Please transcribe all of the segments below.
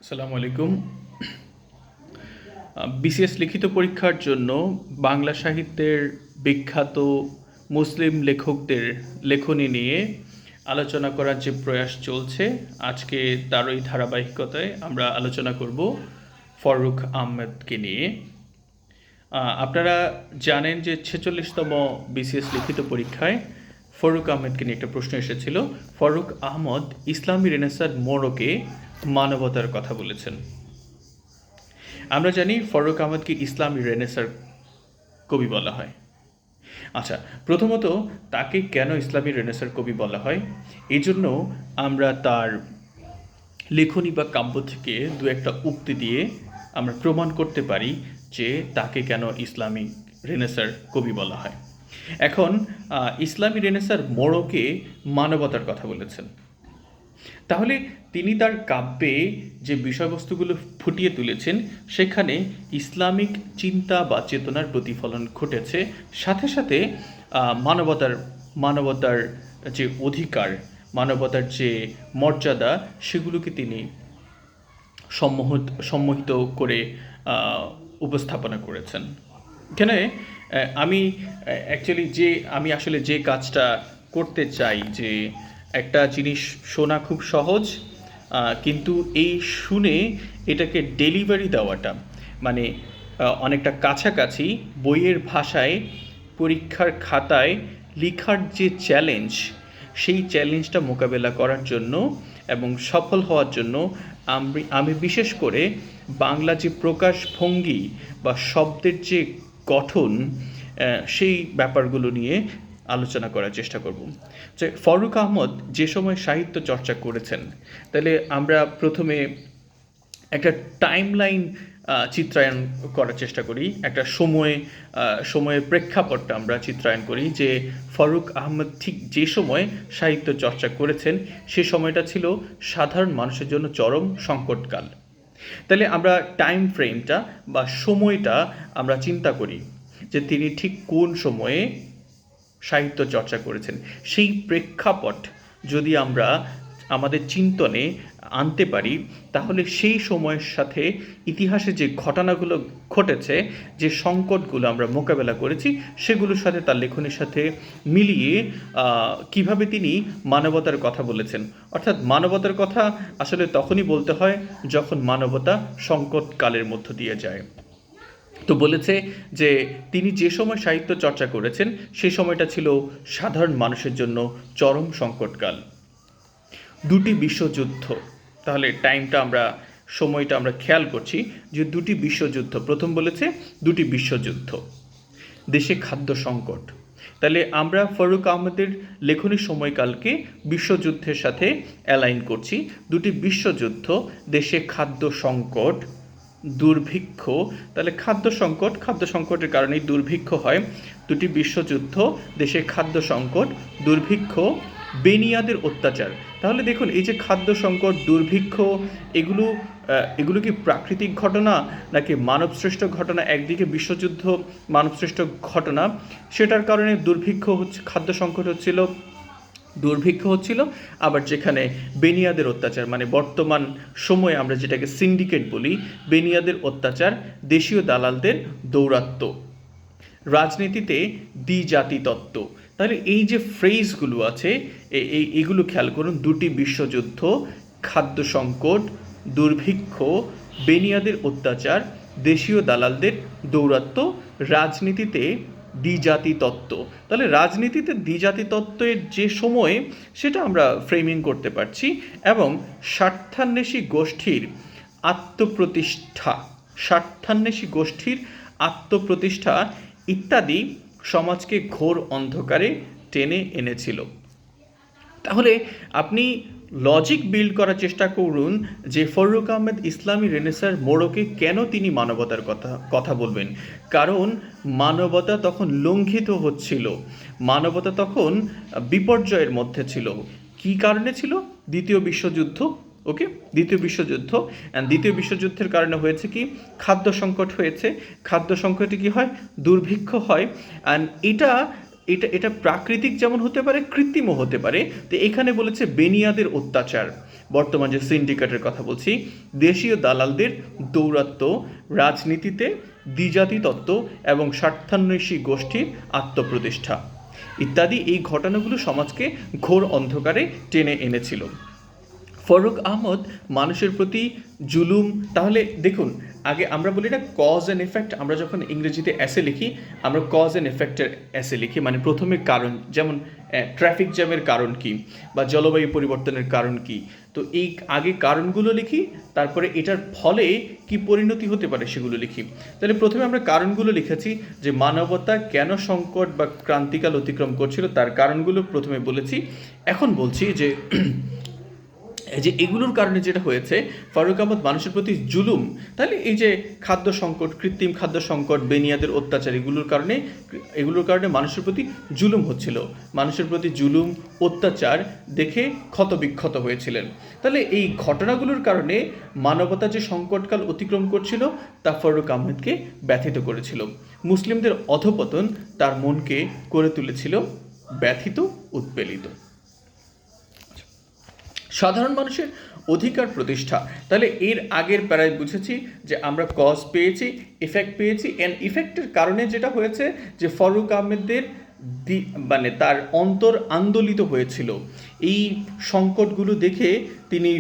আসসালামু আলাইকুম। বিসিএস লিখিত পরীক্ষার জন্য বাংলা সাহিত্যের বিখ্যাত মুসলিম লেখকদের লেখনী নিয়ে আলোচনা করার যে প্রয়াস চলছে, আজকে তারই ধারাবাহিকতায় আমরা আলোচনা করব ফররুখ আহমেদকে নিয়ে। আপনারা জানেন যে 46তম বিসিএস লিখিত পরীক্ষায় ফররুখ আহমেদকে নিয়ে একটা প্রশ্ন এসেছিল। ফররুখ আহমদ ইসলামী রেনেসার মোড়কে মানবতার কথা বলেছেন। আমরা জানি ফররুখ আহমদকে ইসলামী রেনেসার কবি বলা হয়। আচ্ছা, প্রথমত তাকে কেন ইসলামী রেনেসার কবি বলা হয়, এই জন্য আমরা তার লেখনী বা কাব্য থেকে দু একটা উক্তি দিয়ে আমরা প্রমাণ করতে পারি যে তাকে কেন ইসলামী রেনেসার কবি বলা হয়। এখন ইসলামী রেনেসার মোড়কে মানবতার কথা বলেছেন, তাহলে তিনি তার কাব্যে যে বিষয়বস্তুগুলো ফুটিয়ে তুলেছেন সেখানে ইসলামিক চিন্তা বা চেতনার প্রতিফলন ঘটেছে, সাথে সাথে মানবতার মানবতার যে অধিকার, মানবতার যে মর্যাদা, সেগুলোকে তিনি সম্মোহিত করে উপস্থাপনা করেছেন। এখানে আমি আমি আসলে যে কাজটা করতে চাই, যে একটা জিনিস শোনা খুব সহজ, কিন্তু এই শুনে এটাকে ডেলিভারি দেওয়াটা মানে অনেকটা কাছাকাছি বইয়ের ভাষায় পরীক্ষার খাতায় লেখার যে চ্যালেঞ্জ, সেই চ্যালেঞ্জটা মোকাবেলা করার জন্য এবং সফল হওয়ার জন্য আমি বিশেষ করে বাংলা যে প্রকাশভঙ্গি বা শব্দের যে গঠন, সেই ব্যাপারগুলো নিয়ে আলোচনা করার চেষ্টা করব। যে ফররুখ আহমদ যে সময় সাহিত্য চর্চা করেছেন, তাহলে আমরা প্রথমে একটা টাইমলাইন চিত্রায়ন করার চেষ্টা করি, একটা সময়ের প্রেক্ষাপটটা আমরা চিত্রায়ন করি যে ফররুখ আহমদ ঠিক যে সময় সাহিত্য চর্চা করেছেন সে সময়টা ছিল সাধারণ মানুষের জন্য চরম সংকটকাল। তাহলে আমরা টাইম ফ্রেমটা বা সময়টা আমরা চিন্তা করি যে তিনি ঠিক কোন সময়ে সাহিত্য চর্চা করেছেন। সেই প্রেক্ষাপট যদি আমরা আমাদের চিন্তনে আনতে পারি, তাহলে সেই সময়ের সাথে ইতিহাসে যে ঘটনাগুলো ঘটেছে, যে সংকটগুলো আমরা মোকাবেলা করেছি, সেগুলোর সাথে তার লেখনের সাথে মিলিয়ে কিভাবে তিনি মানবতার কথা বলেছেন। অর্থাৎ মানবতার কথা আসলে তখনই বলতে হয় যখন মানবতা সংকটকালের মধ্য দিয়ে যায়। তো বলেছে যে তিনি যে সময় সাহিত্য চর্চা করেছেন সেই সময়টা ছিল সাধারণ মানুষের জন্য চরম সংকটকাল। দুটি বিশ্বযুদ্ধ, তাহলে সময়টা আমরা খেয়াল করছি যে দুটি বিশ্বযুদ্ধ, প্রথম বলেছে দুটি বিশ্বযুদ্ধ, দেশে খাদ্য সংকট। তাহলে আমরা ফররুখ আহমদের লেখনী সময়কালকে বিশ্বযুদ্ধের সাথে অ্যালাইন করছি। দুটি বিশ্বযুদ্ধ, দেশে খাদ্য সংকট, দুর্ভিক্ষ। তাহলে খাদ্য সংকটের কারণেই দুর্ভিক্ষ হয়। দুটি বিশ্বযুদ্ধ, দেশে খাদ্য সংকট, দুর্ভিক্ষ, বেনিয়াদের অত্যাচার। তাহলে দেখুন, এই যে খাদ্য সংকট, দুর্ভিক্ষ, এগুলো কি প্রাকৃতিক ঘটনা নাকি মানবসৃষ্ট ঘটনা? একদিকে বিশ্বযুদ্ধ মানবসৃষ্ট ঘটনা, সেটার কারণে খাদ্য সংকট হচ্ছিল, দুর্ভিক্ষ হচ্ছিল। আবার যেখানে বেনিয়াদের অত্যাচার, মানে বর্তমান সময়ে আমরা যেটাকে সিন্ডিকেট বলি, বেনিয়াদের অত্যাচার, দেশীয় দালালদের দৌরাত্ম্য, রাজনীতিতে দ্বিজাতি তত্ত্ব। তাহলে এই যে ফ্রেজগুলো আছে, এইগুলো খেয়াল করুন। দুটি বিশ্বযুদ্ধ, খাদ্য সংকট, দুর্ভিক্ষ, বেনিয়াদের অত্যাচার, দেশীয় দালালদের দৌরাত্ম্য, রাজনীতিতে দ্বিজাতি তত্ত্ব। তাহলে রাজনীতিতে দ্বিজাতি তত্ত্বের যে সময়, সেটা আমরা ফ্রেমিং করতে পারছি। এবং স্বার্থান্বেষী গোষ্ঠীর আত্মপ্রতিষ্ঠা ইত্যাদি সমাজকে ঘোর অন্ধকারে টেনে এনেছিল। তাহলে আপনি লজিক বিল্ড করার চেষ্টা করুন যে ফররুখ আহমেদ ইসলামী রেনেসার মোড়কে কেন তিনি মানবতার কথা বলবেন। কারণ মানবতা তখন লঙ্ঘিত হচ্ছিল, মানবতা তখন বিপর্যয়ের মধ্যে ছিল। কি কারণে ছিল? দ্বিতীয় বিশ্বযুদ্ধ। দ্বিতীয় বিশ্বযুদ্ধের কারণে হয়েছে কি? খাদ্য সংকট হয়েছে। খাদ্য সংকটে কি হয়? দুর্ভিক্ষ হয়। অ্যান্ড এটা এটা এটা প্রাকৃতিক যেমন হতে পারে, কৃত্রিমও হতে পারে। তো এখানে বলেছে বেনিয়াদের অত্যাচার, বর্তমান যে সিন্ডিকেটের কথা বলছি, দেশীয় দালালদের দৌরাত্ম্য, রাজনীতিতে দ্বিজাতি তত্ত্ব এবং স্বার্থান্বেষী গোষ্ঠীর আত্মপ্রতিষ্ঠা ইত্যাদি এই ঘটনাগুলো সমাজকে ঘোর অন্ধকারে টেনে এনেছিল। ফারুক আহমদ মানুষের প্রতি জুলুম, তাহলে দেখুন, আগে আমরা বলি না কজ অ্যান্ড এফেক্ট, আমরা যখন ইংরেজিতে অ্যাসে লিখি আমরা কজ অ্যান্ড এফেক্টের অ্যাসে লিখি, মানে প্রথমে কারণ, যেমন ট্রাফিক জ্যামের কারণ কি বা জলবায়ু পরিবর্তনের কারণ কি, তো এই আগে কারণগুলো লিখি, তারপরে এটার ফলে কি পরিণতি হতে পারে সেগুলো লিখি। তাহলে প্রথমে আমরা কারণগুলো লিখেছি, যে মানবতা কেন সংকট বা ক্রান্তিকাল অতিক্রম করছিল তার কারণগুলো প্রথমে বলেছি। এখন বলছি যে যে এগুলোর কারণে যেটা হয়েছে, ফারুক আহমদ মানুষের প্রতি জুলুম, তাহলে এই যে খাদ্য সংকট, কৃত্রিম খাদ্য সংকট, বেনিয়াদের অত্যাচার, এগুলোর কারণে মানুষের প্রতি জুলুম হচ্ছিল, মানুষের প্রতি জুলুম অত্যাচার দেখে ক্ষতবিক্ষত হয়েছিলেন। তাহলে এই ঘটনাগুলোর কারণে মানবতা যে সংকটকাল অতিক্রম করছিল তা ফারুক আহমদকে ব্যথিত করেছিল। মুসলিমদের অধঃপতন তার মনকে করে তুলেছিল ব্যথিত, উৎপেলিত। সাধারণ মানুষের অধিকার প্রতিষ্ঠা, তাহলে এর আগের প্যারায় বুঝেছি যে আমরা কজ পেয়েছি, ইফেক্ট পেয়েছি। এন্ড ইফেক্টের কারণে যেটা হয়েছে যে ফারুক আহমেদের মানে তার অন্তর আন্দোলিত হয়েছিল এই সংকটগুলো দেখে, তিনি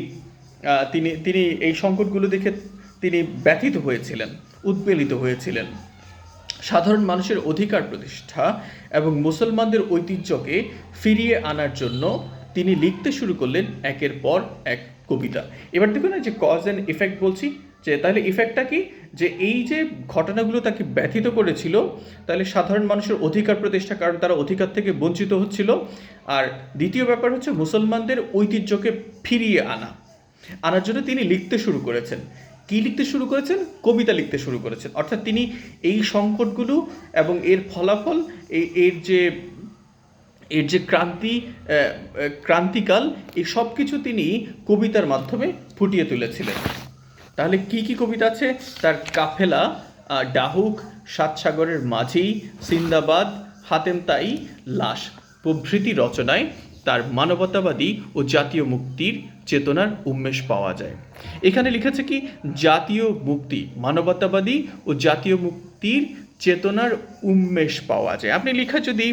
তিনি তিনি এই সংকটগুলো দেখে তিনি ব্যথিত হয়েছিলেন, উদ্বেলিত হয়েছিলেন। সাধারণ মানুষের অধিকার প্রতিষ্ঠা এবং মুসলমানদের ঐতিহ্যকে ফিরিয়ে আনার জন্য তিনি লিখতে শুরু করলেন একের পর এক কবিতা। এবার দেখুন না যে কজ অ্যান্ড ইফেক্ট বলছি, যে তাহলে ইফেক্টটা কি, যে এই যে ঘটনাগুলো তাকে ব্যথিত করেছিল, তাহলে সাধারণ মানুষের অধিকার প্রতিষ্ঠা, কারণ তারা অধিকার থেকে বঞ্চিত হচ্ছিল। আর দ্বিতীয় ব্যাপার হচ্ছে মুসলমানদের ঐতিহ্যকে ফিরিয়ে আনার জন্য তিনি লিখতে শুরু করেছেন। কি লিখতে শুরু করেছেন? কবিতা লিখতে শুরু করেছেন। অর্থাৎ তিনি এই সংকটগুলো এবং এর ফলাফল, এর যে ক্রান্তিকাল, এই সব কিছু তিনি কবিতার মাধ্যমে ফুটিয়ে তুলেছিলেন। তাহলে কি কি কবিতা আছে? তার কাফেলা, ডাহুক, সাত সাগরের মাঝি, সিন্দাবাদ, হাতেম তাই, লাশ প্রভৃতি রচনায় তার মানবতাবাদী ও জাতীয় মুক্তির চেতনার উন্মেষ পাওয়া যায়। এখানে লিখেছে কি, জাতীয় মুক্তি, মানবতাবাদী ও জাতীয় মুক্তির চেতনার উন্মেষ পাওয়া যায়। আপনি লেখা যদি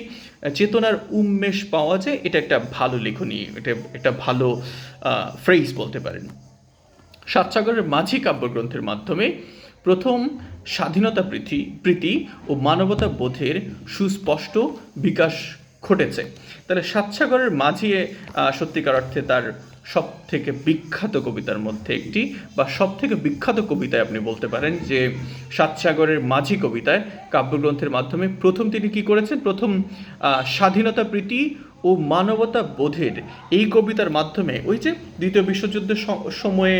চেতনার উন্মেষ পাওয়া যায়, এটা একটা ভালো লেখনী, এটা একটা ভালো ফ্রেজ বলতে পারেন। সাতসাগরের মাঝি কাব্যগ্রন্থের মাধ্যমে প্রথম স্বাধীনতা প্রীতি ও মানবতা বোধের সুস্পষ্ট বিকাশ ঘটেছে। তাহলে সাতসাগরের মাঝি সত্যিকার অর্থে তার সব থেকে বিখ্যাত কবিতার মধ্যে একটি, বা সব থেকে বিখ্যাত কবিতায় আপনি বলতে পারেন যে সাতসাগরের মাঝি কবিতায় কাব্যগ্রন্থের মাধ্যমে প্রথম তিনি কি করেছেন, প্রথম স্বাধীনতা প্রীতি ও মানবতা বোধের এই কবিতার মাধ্যমে ওই যে দ্বিতীয় বিশ্বযুদ্ধের সময়ে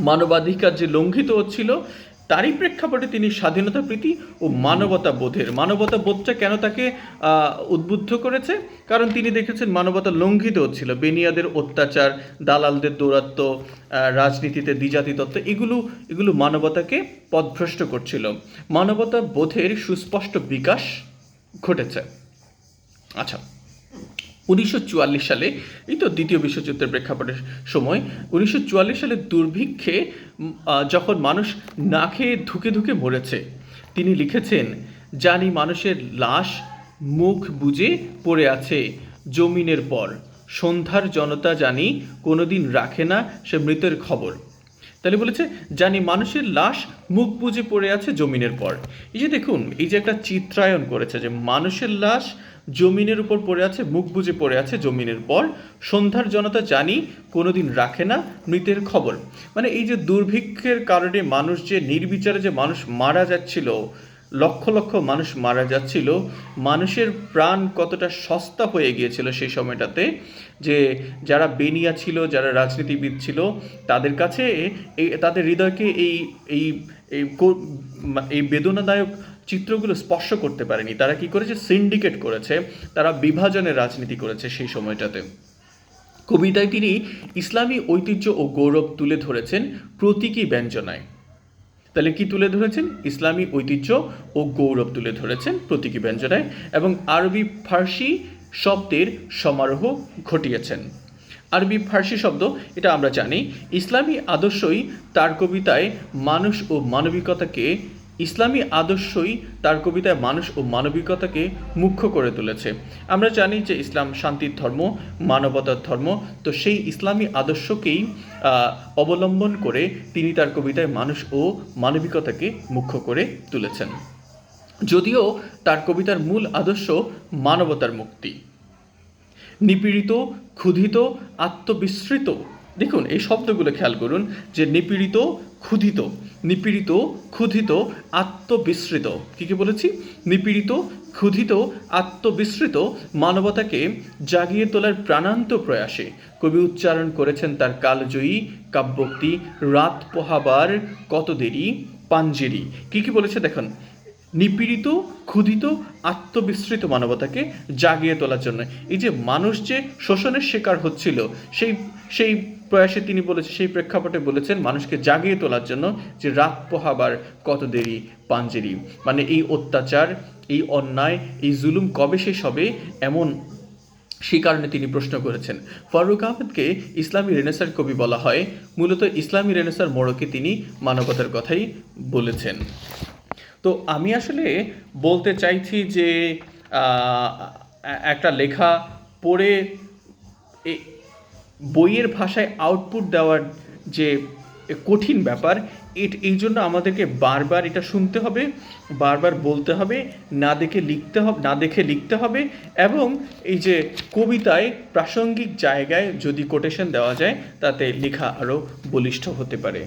মানবাধিকার যে লঙ্ঘিত হচ্ছিল, তারই প্রেক্ষাপটে তিনি স্বাধীনতা প্রীতি ও মানবতা বোধটা কেন তাকে উদ্বুদ্ধ করেছে? কারণ তিনি দেখেছেন মানবতা লঙ্ঘিত হচ্ছিল, বেনিয়াদের অত্যাচার, দালালদের দৌরাত্ম্য, রাজনীতিতে দ্বিজাতি তত্ত্ব, এগুলো মানবতাকে পথভ্রষ্ট করছিল। মানবতা বোধের সুস্পষ্ট বিকাশ ঘটেছে। আচ্ছা, 1944 সালে, এই তো দ্বিতীয় বিশ্বযুদ্ধের প্রেক্ষাপটের সময়, 1944 সালে দুর্ভিক্ষে যখন মানুষ না খেয়ে ধুকে ধুকে মরেছে, তিনি লিখেছেন, জানি মানুষের লাশ মুখ বুজে পড়ে আছে জমিনের পর, সন্ধ্যার জনতা জানি কোনোদিন রাখে না সে মৃতের খবর। তাহলে বলেছে, জানি মানুষের লাশ মুখ বুজে পড়ে আছে জমিনের পর। এই যে দেখুন, এই যে একটা চিত্রায়ন করেছে যে মানুষের লাশ জমিনের উপর পড়ে আছে, মুখ বুজে পড়ে আছে জমিনের পর, সন্ধ্যার জনতা জানি কোনোদিন রাখে না মৃতের খবর। মানে এই যে দুর্ভিক্ষের কারণে মানুষ যে নির্বিচারে যে মানুষ মারা যাচ্ছিল, লক্ষ লক্ষ মানুষ মারা যাচ্ছিল, মানুষের প্রাণ কতটা সস্তা হয়ে গিয়েছিল সেই সময়টাতে, যে যারা বেনিয়া ছিল, যারা রাজনীতিবিদ ছিল, তাদের কাছে তাদের হৃদয়কে এই বেদনাদায়ক চিত্রগুলো স্পর্শ করতে পারেনি। তারা কি করেছে? সিন্ডিকেট করেছে, তারা বিভাজনের রাজনীতি করেছে সেই সময়টাতে। কবিতায় তিনি ইসলামী ঐতিহ্য ও গৌরব তুলে ধরেছেন প্রতীকী ব্যঞ্জনায়। তাহলে কি তুলে ধরেছেন? ইসলামী ঐতিহ্য ও গৌরব তুলে ধরেছেন প্রতীকী ব্যঞ্জনায়, এবং আরবি ফার্সি শব্দের সমারোহ ঘটিয়েছেন। আরবি ফার্সি শব্দ, এটা আমরা জানি। ইসলামী আদর্শই তার কবিতায় মানুষ ও মানবিকতাকে মুখ্য করে তুলেছে। আমরা জানি যে ইসলাম শান্তির ধর্ম, মানবতার ধর্ম। তো সেই ইসলামী আদর্শকেই অবলম্বন করে তিনি তার কবিতায় মানুষ ও মানবিকতাকে মুখ্য করে তুলেছেন। যদিও তার কবিতার মূল আদর্শ মানবতার মুক্তি। নিপীড়িত, ক্ষুধিত, আত্মবিস্মৃত, দেখুন এই শব্দগুলো খেয়াল করুন, যে নিপীড়িত, ক্ষুধিত, আত্মবিস্মৃত। কি বলেছি? নিপীড়িত, ক্ষুধিত, আত্মবিস্মৃত মানবতাকে জাগিয়ে তোলার প্রাণান্ত প্রয়াসে কবি উচ্চারণ করেছেন তার কালজয়ী কাব্যোক্তি, রাত পোহাবার কত দেরি পাঞ্জেরি। কি বলেছে দেখুন, নিপীড়িত, ক্ষুধিত, আত্মবিস্মৃত মানবতাকে জাগিয়ে তোলার জন্য। এই যে মানুষ যে শোষণের শিকার হচ্ছিল, সেই প্রয়াসে তিনি বলেছেন, সেই প্রেক্ষাপটে বলেছেন মানুষকে জাগিয়ে তোলার জন্য যে রাত পোহাবার কত দেরি পাঞ্জেরি, মানে এই অত্যাচার, এই অন্যায়, এই জুলুম কবে শেষ হবে, এমন সেই কারণে তিনি প্রশ্ন করেছেন। ফারুক আহমেদকে ইসলামী রেনেসার কবি বলা হয়। মূলত ইসলামী রেনেসার মোড়কে তিনি মানবতার কথাই বলেছেন। তো আমি আসলে বলতে চাইছি যে একটা লেখা পড়ে বইয়ের ভাষায় আউটপুট দেওয়ার যে কঠিন ব্যাপার, এই জন্য আমাদেরকে বারবার এটা শুনতে হবে, বারবার বলতে হবে, না দেখে লিখতে হবে, এবং এই যে কবিতায় প্রাসঙ্গিক জায়গায় যদি কোটেশন দেওয়া যায়, তাতে লেখা আরও বলিষ্ঠ হতে পারে।